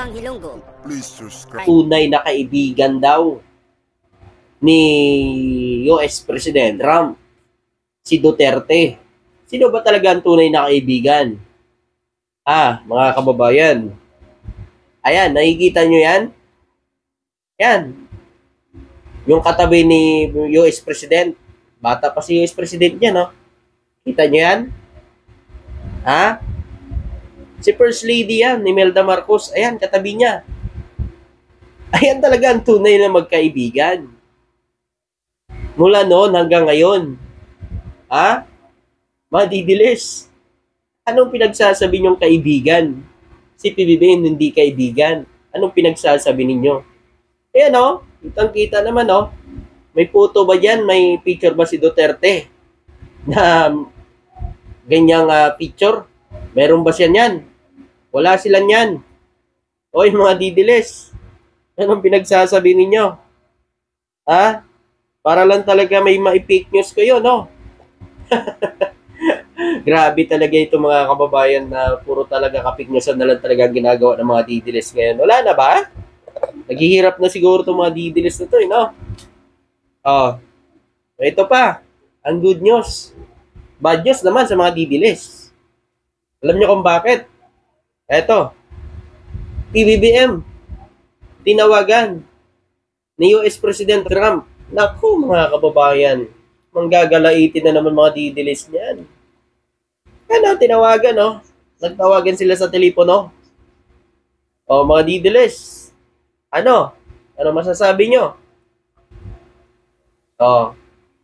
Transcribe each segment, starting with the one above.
Tabang Ilonggo. Please subscribe. Tunay na kaibigan daw ni US President Trump, si Duterte. Sino ba talaga ang tunay na kaibigan? Mga kababayan. Ayan, nakikita nyo yan? Yan. Yung katabi ni US President. Bata pa si US President niya, no? Kita nyo yan? Si First Lady yan, ni Imelda Marcos. Ayan, katabi niya. Ayan talaga ang tunay na magkaibigan. Mula noon hanggang ngayon. Madidilis. Anong pinagsasabi niyong kaibigan? Si PBBM hindi kaibigan. Anong pinagsasabi ninyo? Ayan kitang-kita naman May photo ba dyan? May picture ba si Duterte? Na ganyang picture? Meron ba siya niyan? Wala sila niyan. Oy mga didilis. Anong pinagsasabi ninyo? Para lang talaga may ma-fake news kayo, no? Grabe talaga ito mga kababayan na puro talaga ka-fake news na lang talaga ang ginagawa ng mga didilis ngayon. Wala na ba? Naghihirap na siguro itong mga didilis na ito, no? Ito pa. Ang good news. Bad news naman sa mga didilis. Alam niyo kung bakit? Eto. PBBM. Tinawagan ni US President Trump. Naku mga kababayan. Manggagalaitin na naman mga didilis niyan. Tinawagan Nagtawagan sila sa telepono. Mga didilis. Ano masasabi nyo?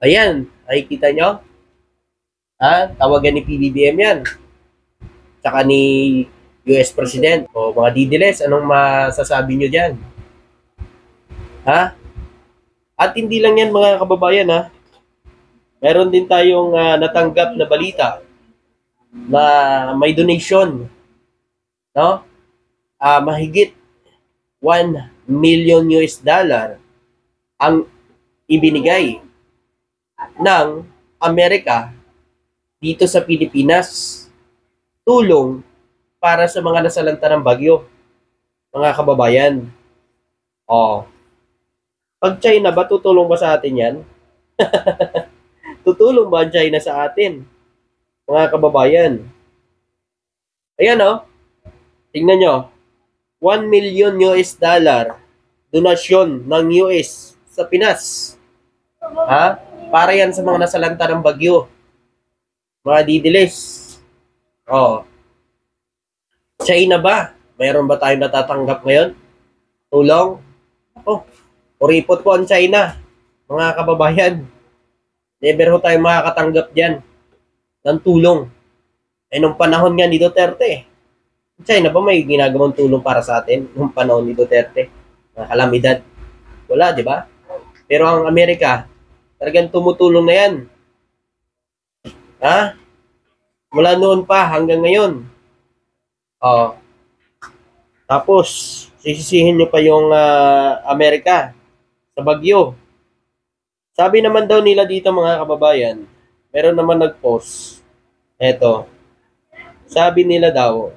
Ayan. Ay kita nyo? Tawagan ni PBBM yan. Tsaka ni US President. Mga didiles, anong masasabi nyo dyan? At hindi lang yan mga kababayan Meron din tayong natanggap na balita na may donation. Mahigit 1 million US dollar ang ibinigay ng Amerika dito sa Pilipinas. Tulong para sa mga nasalanta ng bagyo. Mga kababayan. Pag China ba, tutulong ba sa atin yan? Tutulong ba ang China sa atin? Mga kababayan. Ayan tingnan nyo. 1 million US dollar donasyon ng US sa Pinas. Para yan sa mga nasalanta ng bagyo. Mga didilis. China ba? Mayroon ba tayong natatanggap ngayon? Tulong? Uripot po ang China. Mga kababayan. Never ho tayong makakatanggap dyan ng tulong. Nung panahon nga ni Duterte, China ba may ginagawang tulong para sa atin nung panahon ni Duterte? Kalamidad. Wala, di ba? Pero ang Amerika, talagang tumutulong na yan. Mula noon pa hanggang ngayon. Tapos, sisisihin nyo pa yung Amerika sa bagyo. Sabi naman daw nila dito mga kababayan, meron naman nag-post. Eto, sabi nila daw,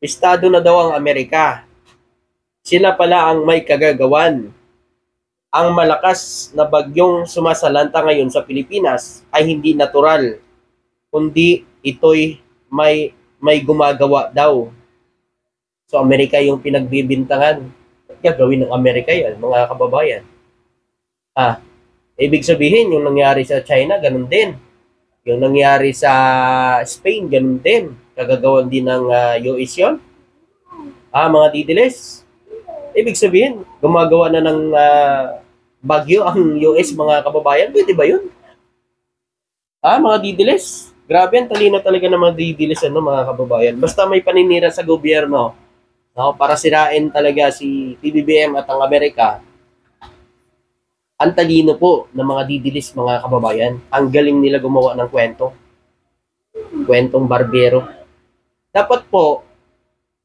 estado na daw ang Amerika. Sila pala ang may kagagawan. Ang malakas na bagyong sumasalanta ngayon sa Pilipinas ay hindi natural, kundi ito'y may gumagawa daw. So Amerika yung pinagbibintangan. Gagawin ng Amerika yan, mga kababayan. Ibig sabihin, yung nangyari sa China, ganun din. Yung nangyari sa Spain, ganun din. Kagagawan din ng US yun. Mga didiles. Ibig sabihin, gumagawa na ng bagyo ang US, mga kababayan. Pwede ba yun? Mga didiles. Grabe, ang talino talaga ng mga didiles, mga kababayan. Basta may paninira sa gobyerno, para sirain talaga si PBBM at ang Amerika. Ang talino po ng mga didilis, mga kababayan. Ang galing nila gumawa ng kwento. Kwentong barbero. Dapat po,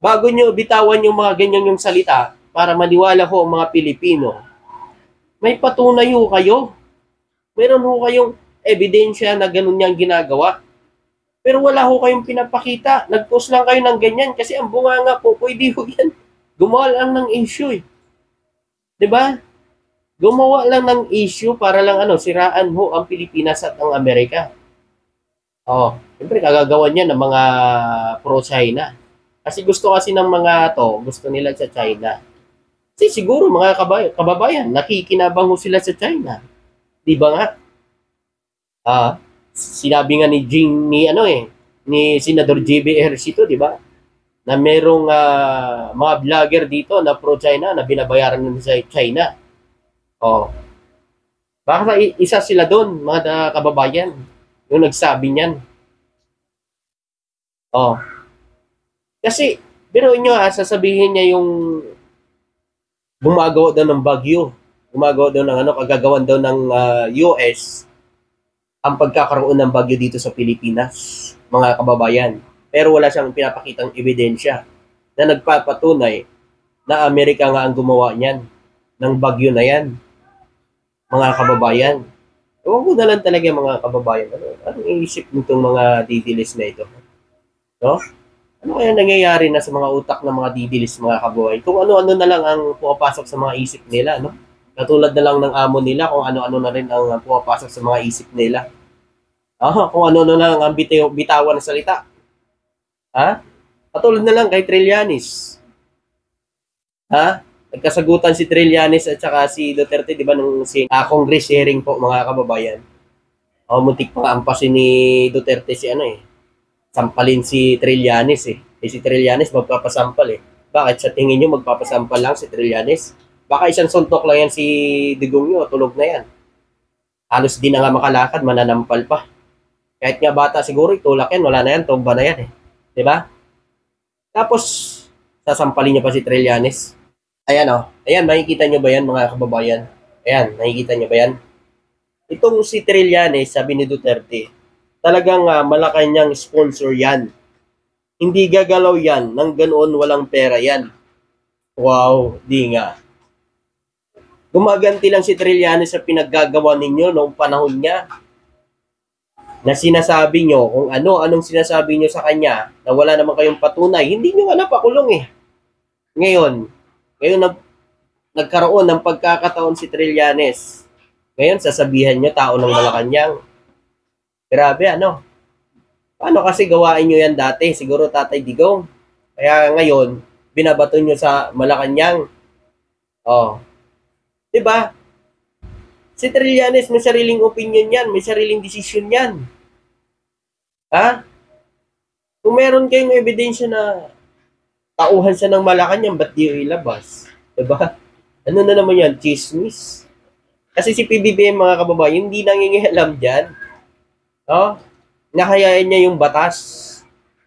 bago nyo bitawan yung mga ganyan yung salita, para maniwala ho ang mga Pilipino, may patunay ho kayo. Meron ho kayong ebidensya na ganun niyang ginagawa. Pero wala ho kayong pinapakita. Nag-post lang kayo ng ganyan kasi ang bunganga po, pwede ho yan. Gumawa lang ng issue eh. 'Di ba? Gumawa lang ng issue para lang siraan ho ang Pilipinas at ang Amerika. Oh, siyempre kagagawan niya ng mga pro-China. Kasi gusto kasi ng mga gusto nila sa China. Kasi siguro mga kababayan, nakikinabang ho sila sa China. 'Di ba nga? Ah, sinabi nga ni ni Senador JB Ejercito, 'di ba? Na merong mga vlogger dito na pro-China na binabayaran ng sa China. Oh, baka isa sila doon, mga kababayan, yung nagsabi niyan. Oh, kasi pero inyo sasabihin niya yung gumagawa daw ng bagyo. Gumagawa daw ng kagagawan daw ng US ang pagkakaroon ng bagyo dito sa Pilipinas, mga kababayan. Pero wala siyang pinapakitang ebidensya na nagpapatunay na Amerika nga ang gumawa niyan, ng bagyo na yan, mga kababayan. Ewan ko na lang talaga mga kababayan, anong iisip nitong mga didilis na ito? No? Ano kaya nangyayari na sa mga utak ng mga didilis, mga kababayan? Kung ano-ano na lang ang pumapasok sa mga isip nila, no? Katulad na lang ng amo nila, kung ano-ano na rin ang pumapasok sa mga isip nila. Kung ano-ano na lang ang bitawan ng salita. Ha? Katulad na lang kay Trillanes. Ha? Nagkasagutan si Trillanes at saka si Duterte, di ba, nung Congress hearing po, mga kababayan. Muntik pa ampasin ni Duterte sampalin si Trillanes eh. Si Trillanes magpapasampal eh. Bakit? Sa tingin nyo magpapasampal lang si Trillanes? Baka isang suntok lang yan si Digong nyo, tulog na yan. Halos di na nga makalakad, mananampal pa. Kahit nga bata siguro, itulak yan, wala na yan, tumba na yan eh. Diba? Tapos, sasampalin niya pa si Trillanes. Ayan ayan, makikita nyo ba yan mga kababayan? Ayan, nakikita nyo ba yan? Itong si Trillanes, sabi ni Duterte, talagang Malacanang sponsor yan. Hindi gagalaw yan, nang ganoon walang pera yan. Wow, di nga. Gumaganti lang si Trillanes sa pinaggagawa ninyo noong panahon niya. Na sinasabi nyo kung anong sinasabi nyo sa kanya na wala naman kayong patunay, hindi nyo napakulong eh. Ngayon nagkaroon ng pagkakataon si Trillanes. Ngayon sasabihan nyo tao ng Malacanang. Grabe Paano kasi gawain nyo yan dati? Siguro Tatay Digong. Kaya ngayon, binabato nyo sa Malacanang. Oh. Diba? Si Trillanes may sariling opinion yan, may sariling desisyon yan. Ha? Kung meron kayong ebidensya na tauhan siya ng Malacanang, ba't di ilabas? Diba? Ano na naman yan? Chismis. Kasi si PBBM, mga kababayan, hindi nangingialam dyan. Nakayain niya yung batas.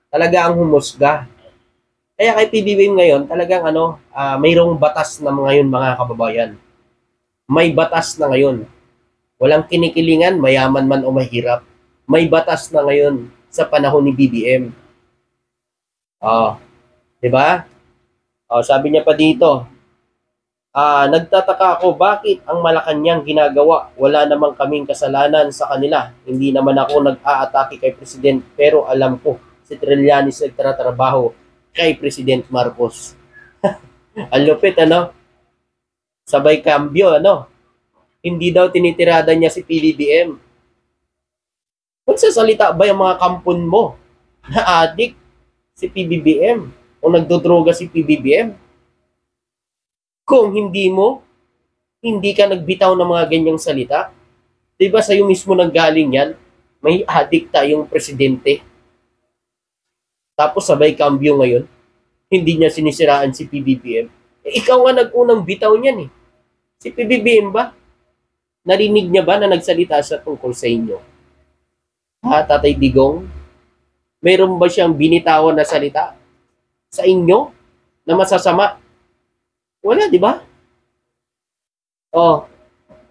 Talaga ang humusga. Kaya kay PBBM ngayon, talagang mayroong batas na ngayon, mga kababayan. May batas na ngayon. Walang kinikilingan, mayaman man o mahirap. May batas na ngayon sa panahon ni BBM. Di ba? Sabi niya pa dito, nagtataka ako bakit ang Malacanang ginagawa. Wala namang kaming kasalanan sa kanila. Hindi naman ako nag-aatake kay President, pero alam ko si Trillanes nagtatrabaho kay President Marcos. Ang lupit, Sabay kambyo, Hindi daw tinitirada niya si PBBM. Magsasalita ba yung mga kampon mo na adik si PBBM o nagdodroga si PBBM? Kung hindi ka nagbitaw ng mga ganyang salita, diba sa'yo mismo nanggaling yan, may adik tayong presidente. Tapos sabay kambyo ngayon, hindi niya sinisiraan si PBBM. Ikaw nga nag-unang bitaw niyan eh. Si PBBM ba? Narinig niya ba na nagsalita siya tungkol sa inyo? Tatay Digong? Mayroon ba siyang binitawan na salita sa inyo na masasama? Wala, di ba?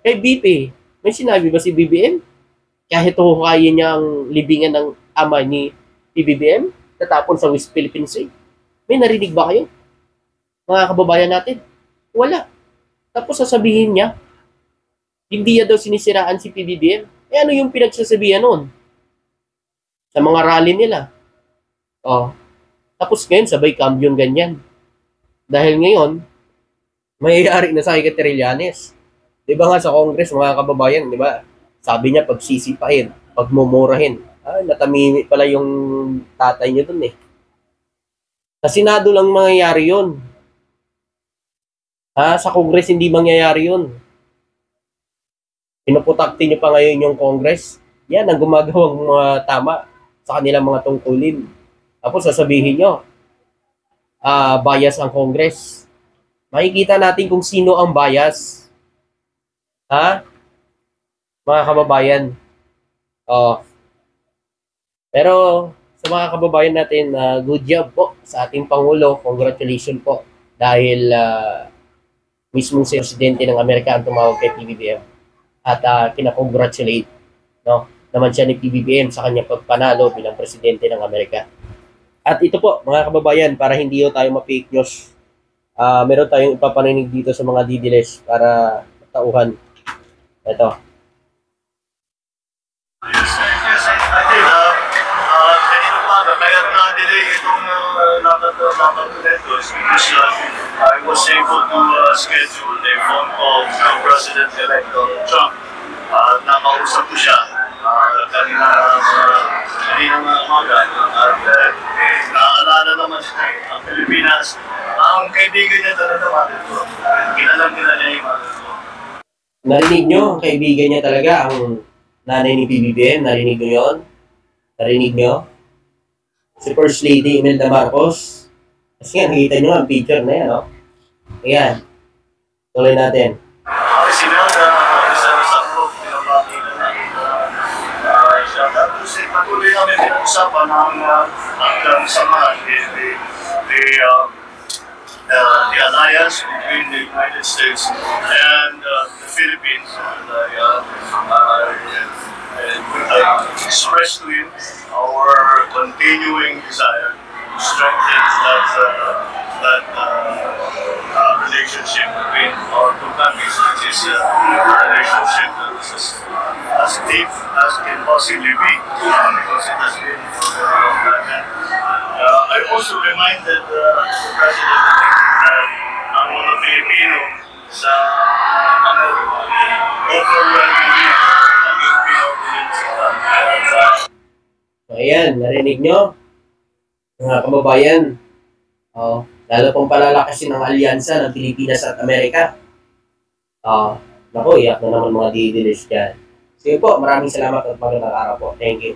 Kay BP, may sinabi ba si BBM? Kahit hukayin niya ang libingan ng ama ni PBBM, tatapon sa West Philippine Sea. May narinig ba kayo? Mga kababayan natin? Wala. Tapos sasabihin niya, hindi niya daw sinisiraan si PBBM. Ano yung pinagsasabihan noon? Sa mga rally nila. Tapos ngayon, sabay kambyong ganyan. Dahil ngayon, mayayari na sa kay Trillanes. Di ba nga sa Congress, mga kababayan, di ba? Sabi niya, pagsisipahin, pagmumurahin. Natamimi pala yung tatay niya dun eh. Sa Senado lang mangyayari yun. Sa Congress hindi mangyayari yun. Pinuputakti niyo pa ngayon yung Congress. Yan ang gumagawang mga tama sa kanilang mga tungkulin. Tapos sasabihin nyo, bias ang Congress. Makikita natin kung sino ang bias. Mga kababayan. Pero sa mga kababayan natin, good job po sa ating Pangulo. Congratulations po. Dahil mismong si Presidente ng Amerika ang tumawag kay PBBM. At kinakongratulate naman siya ni PBBM sa kanyang pagpanalo bilang Presidente ng Amerika. At ito po, mga kababayan, para hindi tayo ma-fake news, meron tayong ipapaninig dito sa mga didiles para tauhan. Ito. Kaya na-delay itong nakatuletos because I was able to schedule a phone call to President-elect Donald Trump. Nakausap ko siya kanina umaga at naaalala naman siya ang Pilipinas. Ang kaibigan niya talaga Maduro. Kinalam nila niya yung Maduro. Narinig nyo, ang kaibigan niya talaga ang nanay ni PBBM. Narinig nyo yun? Narinig nyo? Si First Lady Imelda Marcos. Kasi nga, nakita nyo ang picture na yan, no? Ayan. Tuloy natin. Si Melda, isa na sa group, pinapakita na siya. Tapos patuloy namin pinag-usapan ang samahan, the alliance between the United States and the Philippines. I expressed to him our continuing desire to strengthen that relationship between our two countries, which is a relationship that is as deep as can possibly be, because it has been for a very long time. I also reminded the President that ang mga Pilipino sa overwhelmingly naging pinopilit sa Ayan, narinig nyo? Mga kababayan. Lalo pong palalakasin ang alyansa ng Pilipinas at Amerika. Naku, iyak na naman mga didilis dyan. Sige po, maraming salamat at magandang araw po. Thank you.